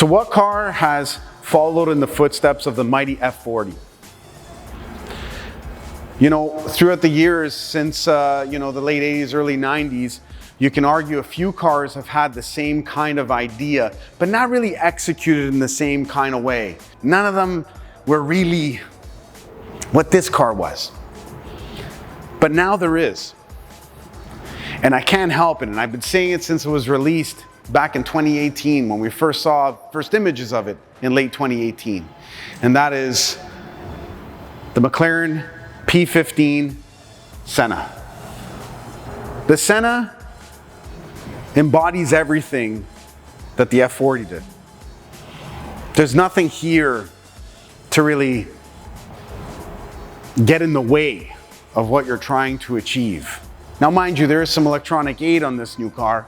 So what car has followed in the footsteps of the mighty F40? You know, throughout the years since, the late 80s, early 90s, you can argue a few cars have had the same kind of idea, but not really executed in the same kind of way. None of them were really what this car was. But now there is. And I can't help it, and I've been saying it since it was released back in 2018 when we first saw first images of it in late 2018. And that is the McLaren P15 Senna. The Senna embodies everything that the F40 did. There's nothing here to really get in the way of what you're trying to achieve. Now, mind you, there is some electronic aid on this new car.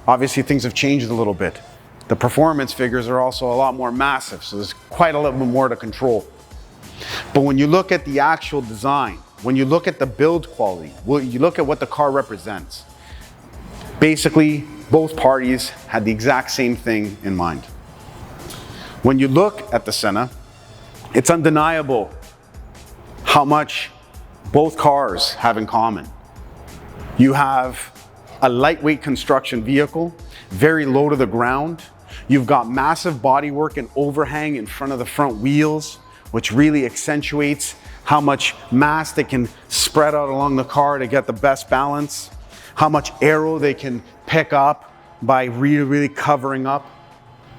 Obviously, things have changed a little bit. The performance figures are also a lot more massive, so there's quite a little bit more to control. But when you look at the actual design, when you look at the build quality, when you look at what the car represents, basically, both parties had the exact same thing in mind. When you look at the Senna, it's undeniable how much both cars have in common. You have a lightweight construction vehicle, very low to the ground. You've got massive bodywork and overhang in front of the front wheels, which really accentuates how much mass they can spread out along the car to get the best balance, how much aero they can pick up by really covering up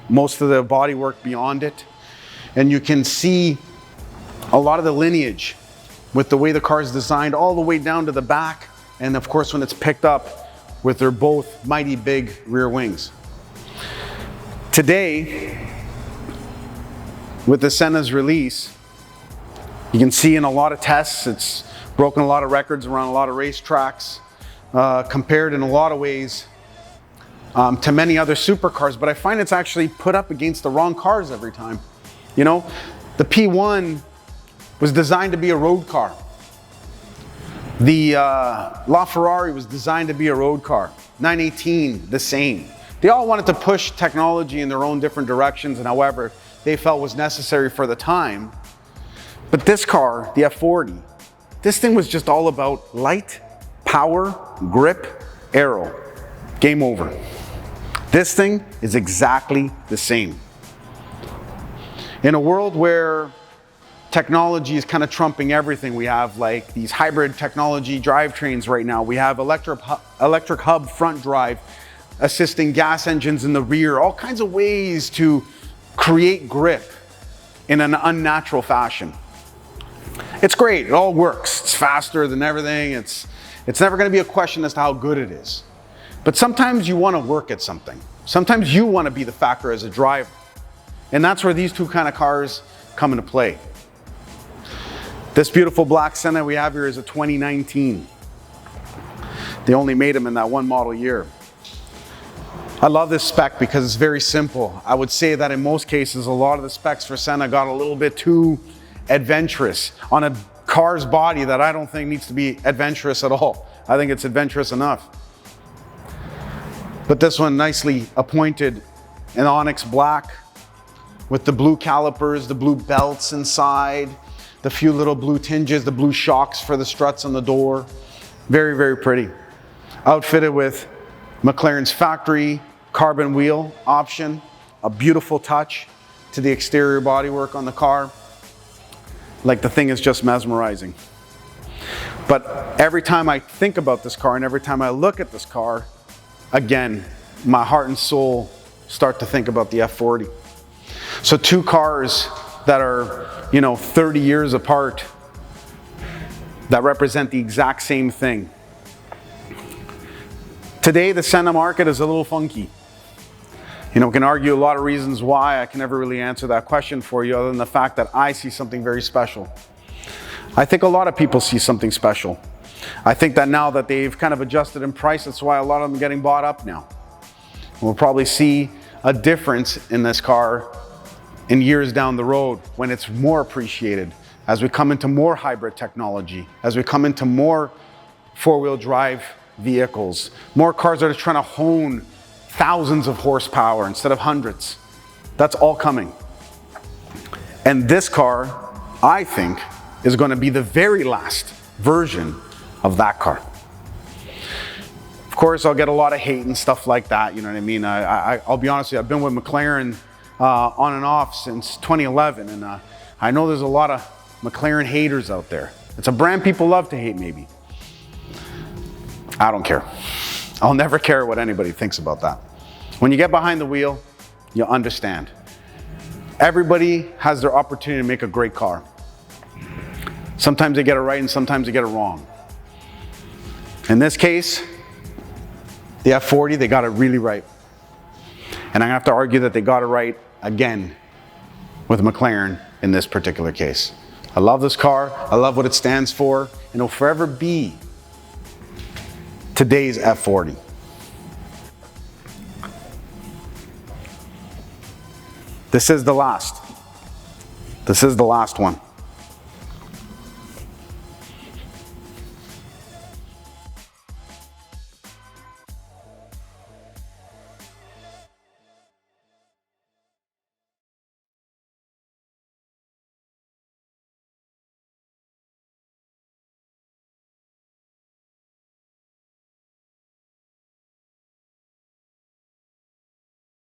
most of the bodywork beyond it. And you can see a lot of the lineage with the way the car is designed all the way down to the back, and of course when it's picked up with their both mighty big rear wings. Today, with the Senna's release, you can see in a lot of tests, it's broken a lot of records around a lot of racetracks, compared in a lot of ways to many other supercars, but I find it's actually put up against the wrong cars every time. You know, the P1 was designed to be a road car. The Ferrari was designed to be a road car. 918, the same. They all wanted to push technology in their own different directions and however they felt was necessary for the time. But this car, the F40, this thing was just all about light, power, grip, aero. Game over. This thing is exactly the same. In a world where technology is kind of trumping everything, we have like these hybrid technology drivetrains right now. We have electric hub front drive assisting gas engines in the rear, all kinds of ways to create grip in an unnatural fashion. It's great, it all works. It's faster than everything. It's never going to be a question as to how good it is. But sometimes you want to work at something. Sometimes you want to be the factor as a driver. And that's where these two kind of cars come into play. This beautiful black Senna we have here is a 2019. They only made them in that one model year. I love this spec because it's very simple. I would say that in most cases, a lot of the specs for Senna got a little bit too adventurous on a car's body that I don't think needs to be adventurous at all. I think it's adventurous enough. But this one nicely appointed in onyx black with the blue calipers, the blue belts inside, the few little blue tinges, the blue shocks for the struts on the door. Very, very pretty. Outfitted with McLaren's factory carbon wheel option, a beautiful touch to the exterior bodywork on the car. Like the thing is just mesmerizing. But every time I think about this car and every time I look at this car, again, my heart and soul start to think about the F40. So two cars that are, 30 years apart that represent the exact same thing. Today, the Senna market is a little funky. We can argue a lot of reasons why. I can never really answer that question for you other than the fact that I see something very special. I think a lot of people see something special. I think that now that they've kind of adjusted in price, that's why a lot of them are getting bought up now. We'll probably see a difference in this car in years down the road when it's more appreciated, as we come into more hybrid technology, as we come into more four-wheel drive vehicles, more cars that are trying to hone thousands of horsepower instead of hundreds. That's all coming. And this car, I think, is going to be the very last version of that car. Of course, I'll get a lot of hate and stuff like that, you know what I mean? I'll be honest with you, I've been with McLaren on and off since 2011, and I know there's a lot of McLaren haters out there. It's a brand people love to hate, maybe. I don't care. I'll never care what anybody thinks about that. When you get behind the wheel, you'll understand. Everybody has their opportunity to make a great car. Sometimes they get it right and sometimes they get it wrong. In this case, the F40, they got it really right. And I'm gonna have to argue that they got it right again with McLaren in this particular case. I love this car, I love what it stands for, and it'll forever be today's F40. This is the last. This is the last one.